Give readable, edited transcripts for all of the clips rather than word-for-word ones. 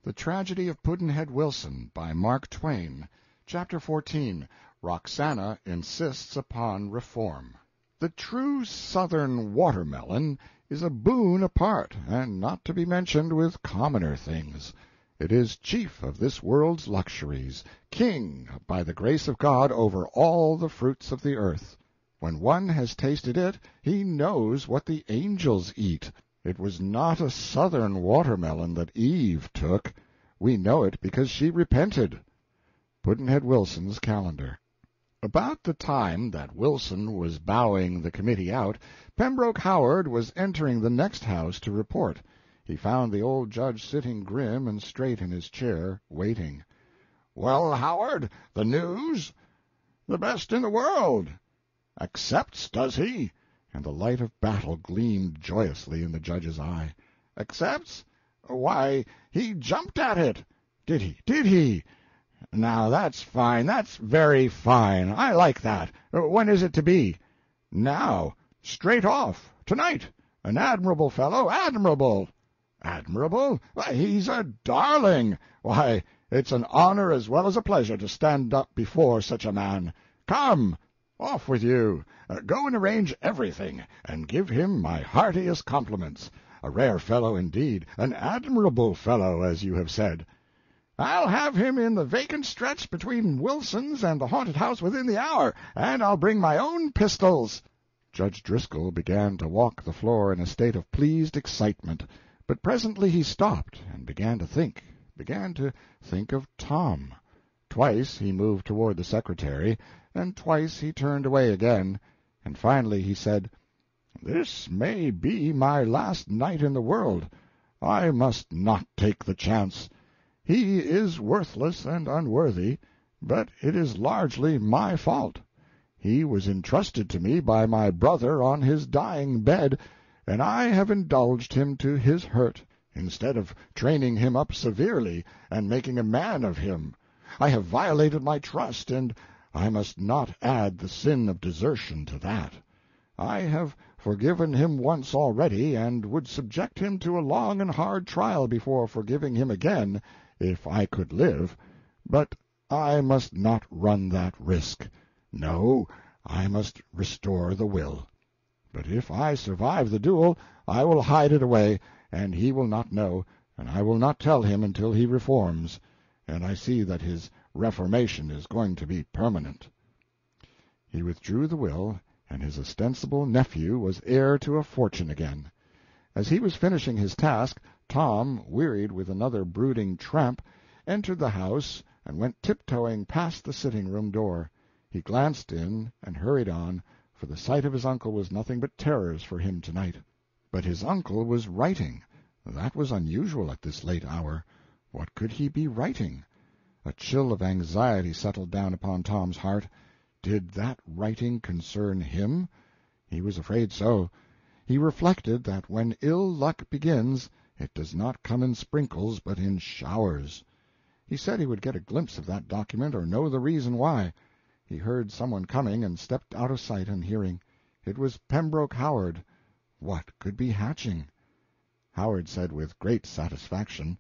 The Tragedy of Pudd'nhead Wilson by Mark Twain. Chapter 14. Roxana Insists Upon Reform. The true Southern watermelon is a boon apart, and not to be mentioned with commoner things. It is chief of this world's luxuries, king, by the grace of God, over all the fruits of the earth. When one has tasted it, he knows what the angels eat. It was not a Southern watermelon that Eve took. We know it because she repented. Pudd'nhead Wilson's Calendar. About the time that Wilson was bowing the committee out, Pembroke Howard was entering the next house to report. He found the old judge sitting grim and straight in his chair, waiting. "Well, Howard, the news?" "The best in the world." "Accepts, does he?" And the light of battle gleamed joyously in the judge's eye. "Accepts? Why, he jumped at it." "Did he? Did he? Now that's fine. That's very fine. I like that. When is it to be?" "Now. Straight off. Tonight. An admirable fellow, admirable." "Admirable? Why, he's a darling. Why, it's an honor as well as a pleasure to stand up before such a man. Come, off with you. Go and arrange everything, and give him my heartiest compliments. A rare fellow indeed, an admirable fellow, as you have said. I'll have him in the vacant stretch between Wilson's and the haunted house within the hour, and I'll bring my own pistols." Judge Driscoll began to walk the floor in a state of pleased excitement, but presently he stopped and began to think of Tom. Twice he moved toward the secretary, and twice he turned away again, and finally he said, "This may be my last night in the world. I must not take the chance. He is worthless and unworthy, but it is largely my fault. He was entrusted to me by my brother on his dying bed, and I have indulged him to his hurt, instead of training him up severely and making a man of him. I have violated my trust, and I must not add the sin of desertion to that. I have forgiven him once already, and would subject him to a long and hard trial before forgiving him again, if I could live. But I must not run that risk. No, I must restore the will. But if I survive the duel, I will hide it away, and he will not know, and I will not tell him until he reforms, and I see that his reformation is going to be permanent." He withdrew the will, and his ostensible nephew was heir to a fortune again. As he was finishing his task, Tom, wearied with another brooding tramp, entered the house and went tiptoeing past the sitting-room door. He glanced in and hurried on, for the sight of his uncle was nothing but terrors for him tonight. But his uncle was writing. That was unusual at this late hour. What could he be writing? A chill of anxiety settled down upon Tom's heart. Did that writing concern him? He was afraid so. He reflected that when ill luck begins, it does not come in sprinkles, but in showers. He said he would get a glimpse of that document or know the reason why. He heard someone coming, and stepped out of sight and hearing. It was Pembroke Howard. What could be hatching? Howard said with great satisfaction,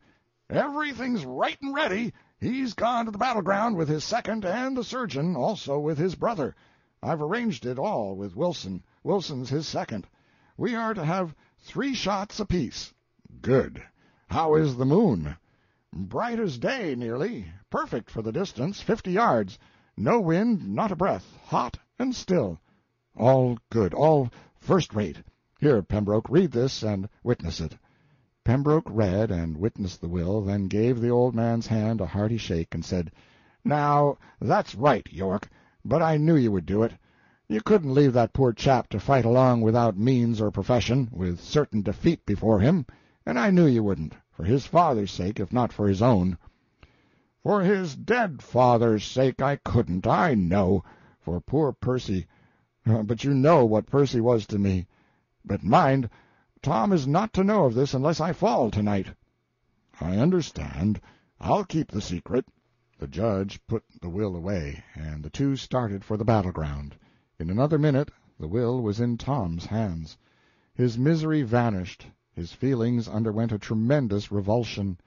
"Everything's right and ready. He's gone to the battle-ground with his second, and the surgeon, also with his brother. I've arranged it all with Wilson. Wilson's his second. We are to have 3 shots apiece." "Good. How is the moon?" "Bright as day, nearly. Perfect for the distance, 50 yards. No wind, not a breath. Hot and still." "All good, all first-rate. Here, Pembroke, read this and witness it." Pembroke read and witnessed the will, then gave the old man's hand a hearty shake, and said, "Now, that's right, York, but I knew you would do it. You couldn't leave that poor chap to fight along without means or profession, with certain defeat before him, and I knew you wouldn't, for his father's sake, if not for his own." "For his dead father's sake I couldn't, I know. For poor Percy. But you know what Percy was to me. But mind, Tom is not to know of this unless I fall tonight." "I understand. I'll keep the secret." The judge put the will away, and the two started for the battle-ground. In another minute the will was in Tom's hands. His misery vanished. His feelings underwent a tremendous revulsion.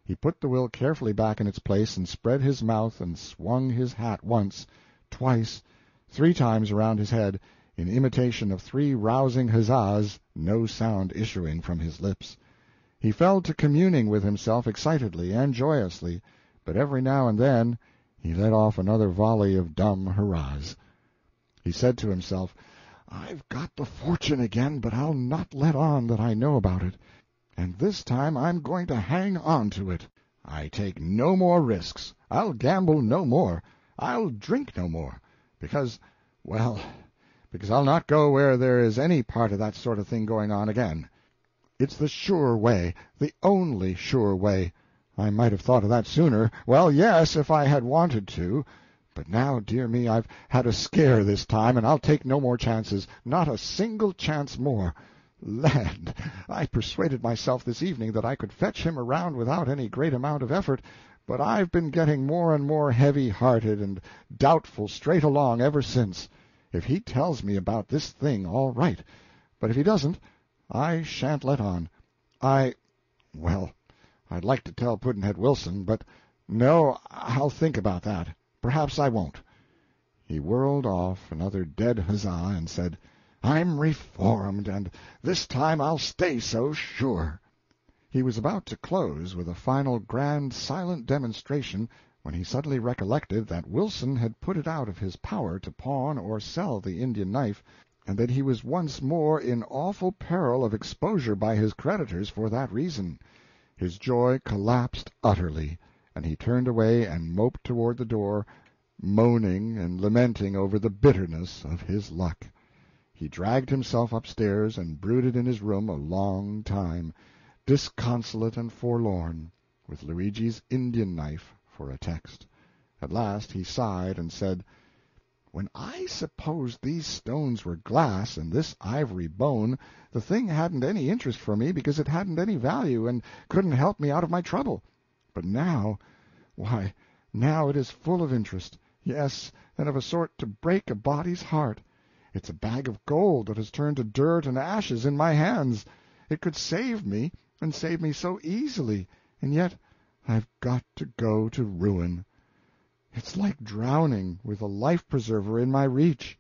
He put the will carefully back in its place and spread his mouth and swung his hat once, twice, 3 times around his head, in imitation of 3 rousing huzzas, no sound issuing from his lips. He fell to communing with himself excitedly and joyously, but every now and then he let off another volley of dumb hurrahs. He said to himself, "I've got the fortune again, but I'll not let on that I know about it. And this time I'm going to hang on to it. I take no more risks. I'll gamble no more. I'll drink no more. Because I'll not go where there is any part of that sort of thing going on again. It's the sure way, the only sure way. I might have thought of that sooner. Well, yes, if I had wanted to. But now, dear me, I've had a scare this time, and I'll take no more chances, not a single chance more. Land, I persuaded myself this evening that I could fetch him around without any great amount of effort, but I've been getting more and more heavy-hearted and doubtful straight along ever since. If he tells me about this thing, all right, but if he doesn't, I shan't let on. I'd like to tell Pudd'nhead Wilson, but no, I'll think about that. Perhaps I won't." He whirled off another dead huzzah and said, "I'm reformed, and this time I'll stay so, sure." He was about to close with a final grand silent demonstration when he suddenly recollected that Wilson had put it out of his power to pawn or sell the Indian knife, and that he was once more in awful peril of exposure by his creditors for that reason. His joy collapsed utterly, and he turned away and moped toward the door, moaning and lamenting over the bitterness of his luck. He dragged himself upstairs and brooded in his room a long time, disconsolate and forlorn, with Luigi's Indian knife for a text. At last he sighed and said, "When I supposed these stones were glass and this ivory bone, the thing hadn't any interest for me because it hadn't any value and couldn't help me out of my trouble. But now, why, now it is full of interest, yes, and of a sort to break a body's heart. It's a bag of gold that has turned to dirt and ashes in my hands. It could save me, and save me so easily, and yet I've got to go to ruin. It's like drowning with a life-preserver in my reach.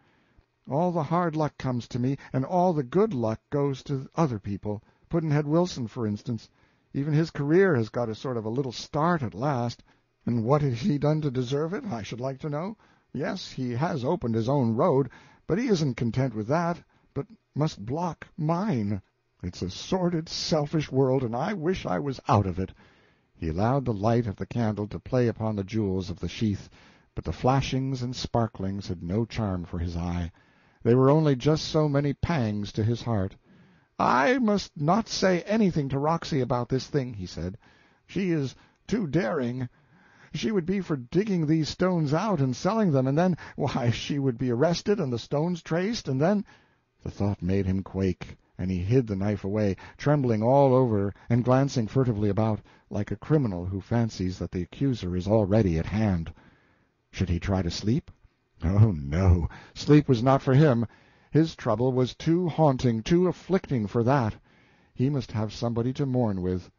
All the hard luck comes to me, and all the good luck goes to other people. Pudd'nhead Wilson, for instance. Even his career has got a sort of a little start at last. And what has he done to deserve it, I should like to know? Yes, he has opened his own road, but he isn't content with that, but must block mine. It's a sordid, selfish world, and I wish I was out of it." He allowed the light of the candle to play upon the jewels of the sheath, but the flashings and sparklings had no charm for his eye. They were only just so many pangs to his heart. "I must not say anything to Roxy about this thing," he said. "She is too daring. She would be for digging these stones out and selling them, and then, why, she would be arrested and the stones traced, and then—" The thought made him quake, and he hid the knife away, trembling all over and glancing furtively about, like a criminal who fancies that the accuser is already at hand. Should he try to sleep? Oh, no, sleep was not for him. His trouble was too haunting, too afflicting for that. He must have somebody to mourn with.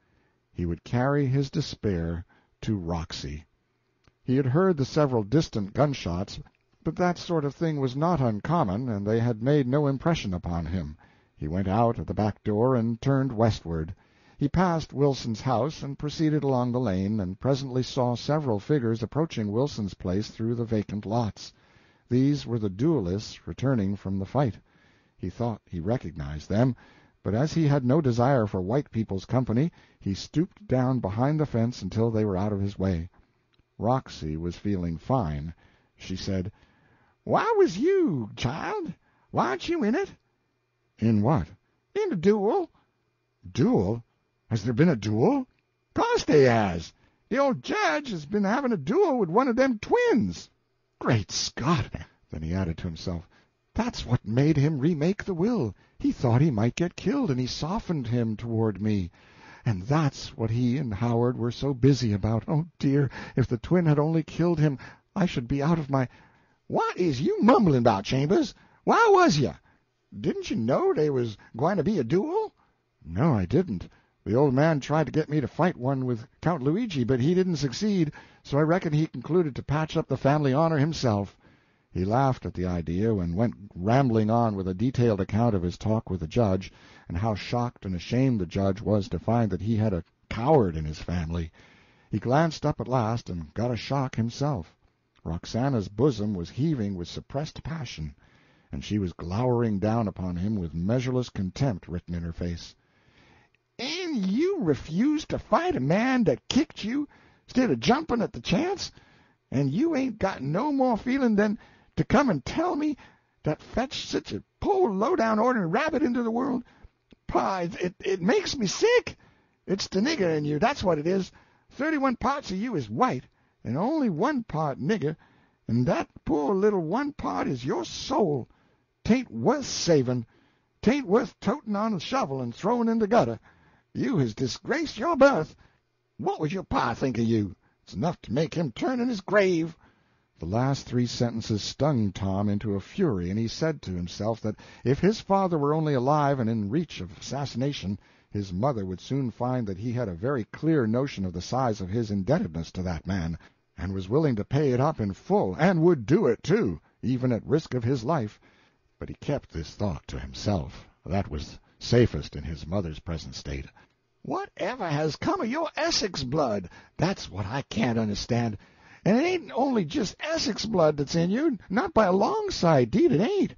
He would carry his despair to Roxy. He had heard the several distant gunshots, but that sort of thing was not uncommon, and they had made no impression upon him. He went out at the back door and turned westward. He passed Wilson's house and proceeded along the lane, and presently saw several figures approaching Wilson's place through the vacant lots. These were the duelists returning from the fight. He thought he recognized them, but as he had no desire for white people's company, he stooped down behind the fence until they were out of his way. Roxy was feeling fine. She said, "Why was you, child? Warn't you in it?" "In what?" "In a duel." "Duel? Has there been a duel?" "Course they has. The old judge has been having a duel with one of them twins." "Great Scott!" Then he added to himself, "That's what made him remake the will. He thought he might get killed, and he softened him toward me. And that's what he and Howard were so busy about. Oh, dear, if the twin had only killed him, I should be out of my—" "What is you mumbling about, Chambers? Why was you? Didn't you know they was going to be a duel?" "No, I didn't. The old man tried to get me to fight one with Count Luigi, but he didn't succeed, so I reckon he concluded to patch up the family honor himself." He laughed at the idea and went rambling on with a detailed account of his talk with the judge, and how shocked and ashamed the judge was to find that he had a coward in his family. He glanced up at last and got a shock himself. Roxana's bosom was heaving with suppressed passion, and she was glowering down upon him with measureless contempt written in her face. "And you refused to fight a man that kicked you, 'stead of jumping at the chance? And you ain't got no more feeling than to come and tell me that fetched such a poor low-down ordinary rabbit into the world? Pa, it makes me sick. It's the nigger in you, that's what it is. 31 parts of you is white, and only 1 part nigger, and that poor little 1 part is your soul. 'Tain't worth saving. 'Tain't worth toting on a shovel and throwing in the gutter. You has disgraced your birth. What would your pa think of you? It's enough to make him turn in his grave." The last 3 sentences stung Tom into a fury, and he said to himself that if his father were only alive and in reach of assassination, his mother would soon find that he had a very clear notion of the size of his indebtedness to that man, and was willing to pay it up in full, and would do it, too, even at risk of his life. But he kept this thought to himself. That was safest in his mother's present state. "Whatever has come of your Essex blood? That's what I can't understand. And it ain't only just Essex blood that's in you, not by a long sight, 'deed it ain't.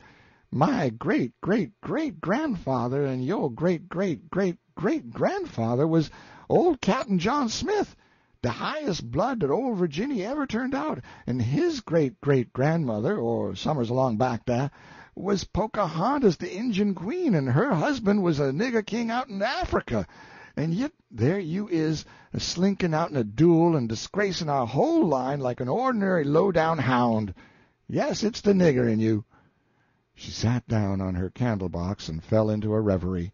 My great-great-great-grandfather and your great-great-great-great-grandfather was old Captain John Smith, the highest blood that old Virginia ever turned out, and his great-great-grandmother, or summers along back there, was Pocahontas the Injun Queen, and her husband was a nigger king out in Africa. And yet there you is, a-slinking out in a duel and disgracing our whole line like an ordinary low-down hound. Yes, it's the nigger in you." She sat down on her candle-box and fell into a reverie.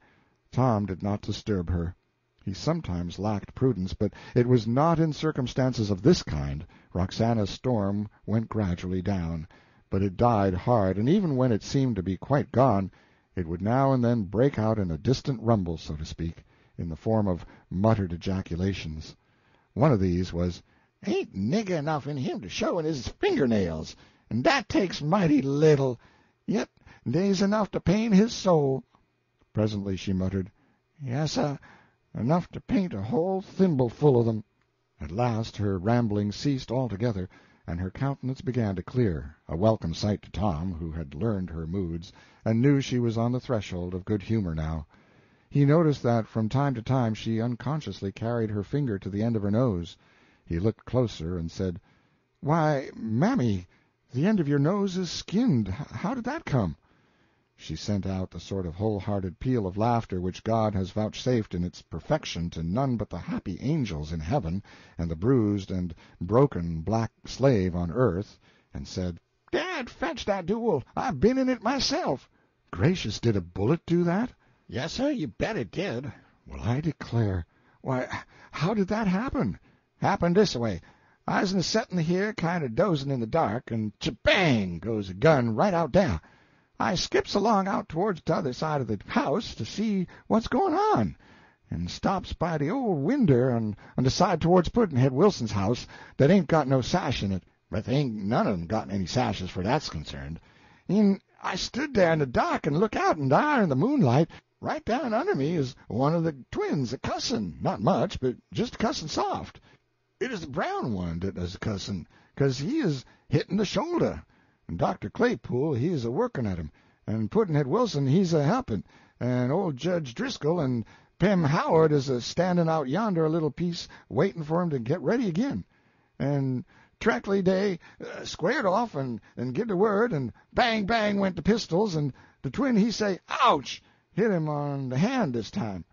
Tom did not disturb her. He sometimes lacked prudence, but it was not in circumstances of this kind. Roxana's storm went gradually down, but it died hard, and even when it seemed to be quite gone, it would now and then break out in a distant rumble, so to speak, in the form of muttered ejaculations. One of these was, "Ain't nigger enough in him to show in his fingernails, and that takes mighty little, yet dey's enough to paint his soul." Presently she muttered, "Yes, sir, enough to paint a whole thimbleful of them." At last her rambling ceased altogether, and her countenance began to clear, a welcome sight to Tom, who had learned her moods, and knew she was on the threshold of good humor now. He noticed that from time to time she unconsciously carried her finger to the end of her nose. He looked closer and said, "Why, mammy, the end of your nose is skinned. How did that come?" She sent out the sort of whole-hearted peal of laughter which God has vouchsafed in its perfection to none but the happy angels in heaven and the bruised and broken black slave on earth, and said, "Dad, fetch that duel. I've been in it myself." "Gracious, did a bullet do that?" "Yes, sir, you bet it did." "Well, I declare. Why, how did that happen?" "Happened this way. I was setting here kind of dozing in the dark, and cha-bang goes a gun right out there. I skips along out towards the other side of the house to see what's going on, and stops by the old winder on the side towards Pudd'nhead Wilson's house that ain't got no sash in it, but they ain't none of 'em got any sashes for that's concerned. And I stood there in the dark and look out, and there in the moonlight, right down under me, is one of the twins a-cussin', not much, but just a-cussin' soft. It is the brown one that is a-cussin', 'cause he is hit in the shoulder, and Dr. Claypool he is a-workin' at him, and Pudd'nhead Wilson he's a-helpin', and old Judge Driscoll and Pem Howard is a-standin' out yonder a little piece waitin' for him to get ready again. And treckly dey squared off and give the word, and bang, bang went the pistols, and the twin he say, 'Ouch!' hit him on the hand this time,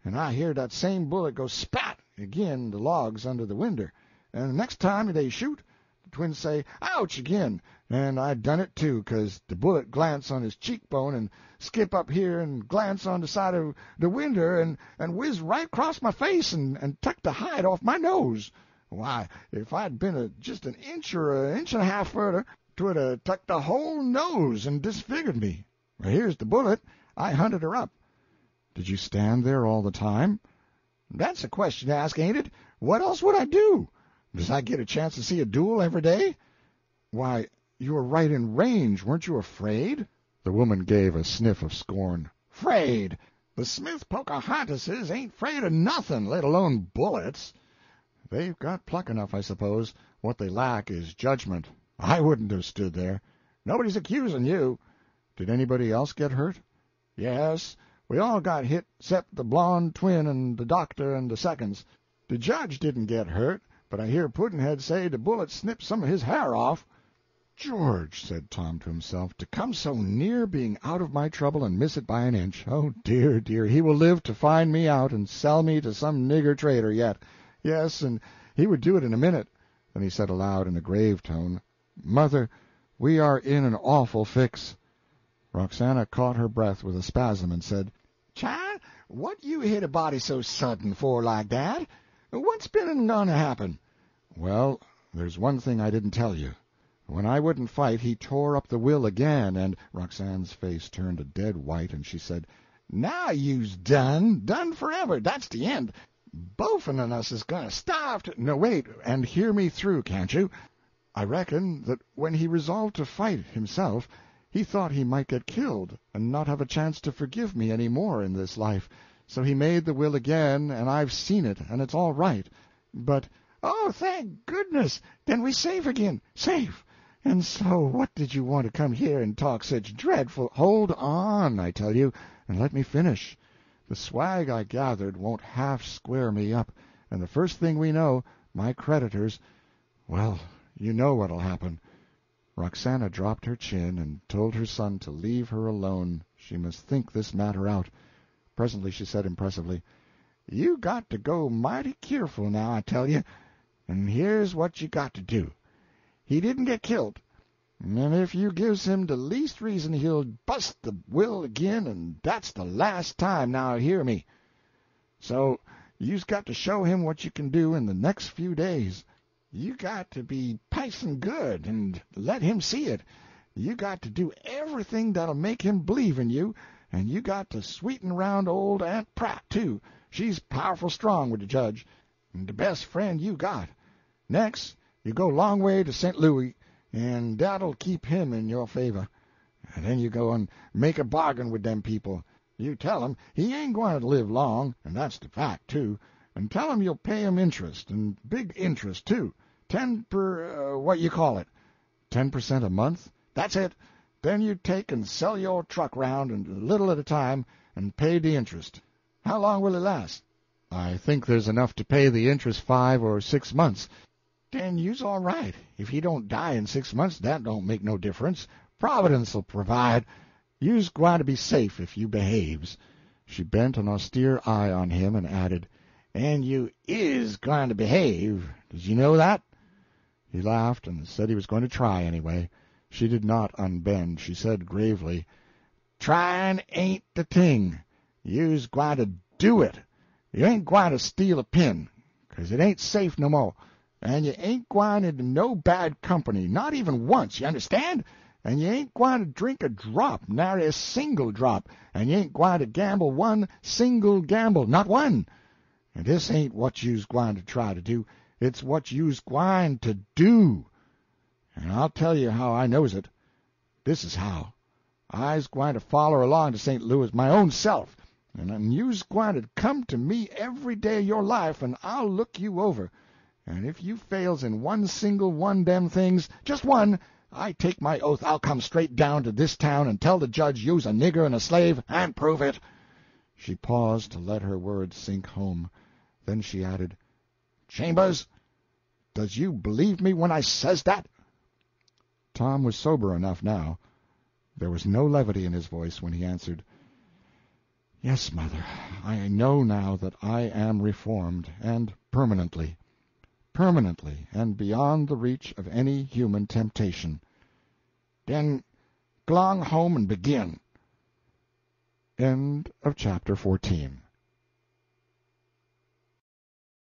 and I hear that same bullet go spat agin the logs under the winder, and the next time they shoot, the twin say, 'Ouch!' agin, and I done it too, 'cause the bullet glance on his cheekbone and skip up here and glance on the side of the winder and whiz right across my face and tuck the hide off my nose. Why, if I'd been just an inch or an inch and a half further, 'twould have tucked the whole nose and disfigured me. Here's the bullet. I hunted her up." "Did you stand there all the time?" That's a question to ask, ain't it? What else would I do? Does I get a chance to see a duel every day? Why, you were right in range. Weren't you afraid? The woman gave a sniff of scorn. "'Fraid? The Smith Pocahontases ain't 'fraid of nothing, let alone bullets. They've got pluck enough, I suppose. What they lack is judgment. I wouldn't have stood there. Nobody's accusing you. Did anybody else get hurt? Yes, we all got hit 'cept the blond twin and the doctor and the seconds. The judge didn't get hurt, but I hear Pudd'nhead say the bullet snipped some of his hair off. George, said Tom to himself, to come so near being out of my trouble and miss it by an inch. Oh, dear, dear, he will live to find me out and sell me to some nigger trader yet. Yes, and he would do it in a minute. Then he said aloud in a grave tone, Mother, we are in an awful fix. Roxana caught her breath with a spasm and said, Child, what you hit a body so sudden for like that? What's been going to happen? Well, there's one thing I didn't tell you. When I wouldn't fight, he tore up the will again, and Roxana's face turned a dead white, and she said, Now you's done forever. That's the end. Both of us is going to starve to— No, wait, and hear me through, can't you? I reckon that when he resolved to fight himself, he thought he might get killed and not have a chance to forgive me any more in this life. So he made the will again, and I've seen it, and it's all right. But— Oh, thank goodness! Then we safe again. Safe! And so what did you want to come here and talk such dreadful— Hold on, I tell you, and let me finish. The swag I gathered won't half square me up, and the first thing we know, my creditors— Well, you know what'll happen. Roxana dropped her chin and told her son to leave her alone. She must think this matter out. Presently she said impressively, You got to go mighty keerful now, I tell you, and here's what you got to do. He didn't get killed, and if you gives him the least reason he'll bust the will again, and that's the last time, now hear me. So you's got to show him what you can do in the next few days. You got to be p'ison good and let him see it. You got to do everything that'll make him believe in you, and you got to sweeten round old Aunt Pratt, too. She's powerful strong with the judge, and the best friend you got. Next, you go long way to St. Louis, and that'll keep him in your favor. And then you go and make a bargain with them people. You tell him he ain't going to live long, and that's the fact, too. And tell him you'll pay him interest, and big interest, too. 10 what you call it? 10% a month? That's it. Then you take and sell your truck round, and a little at a time, and pay the interest. How long will it last? I think there's enough to pay the interest 5 or 6 months. Then you's all right. If he don't die in 6 months, that don't make no difference. Providence'll provide. You's gwine to be safe if you behaves. She bent an austere eye on him and added, And you is gwine to behave. Did you know that? He laughed and said he was going to try anyway. She did not unbend. She said gravely, Tryin' ain't the thing. You's gwine to do it. You ain't gwine to steal a pin, 'cause it ain't safe no more. And you ain't gwine into no bad company, not even once, you understand? And you ain't gwine to drink a drop, nary a single drop, and you ain't gwine to gamble one single gamble, not one. And this ain't what you's gwine to try to do, it's what you's gwine to do. And I'll tell you how I knows it. This is how. I's gwine to follow along to St. Louis my own self, and you's gwine to come to me every day of your life, and I'll look you over. And if you fails in one single one dem things, just one, I take my oath I'll come straight down to this town and tell the judge you's a nigger and a slave, and prove it. She paused to let her words sink home. Then she added, Chambers, does you believe me when I says that? Tom was sober enough now. There was no levity in his voice when he answered, Yes, Mother, I know now that I am reformed, and permanently, and beyond the reach of any human temptation. Then g'long home and begin. End of chapter 14.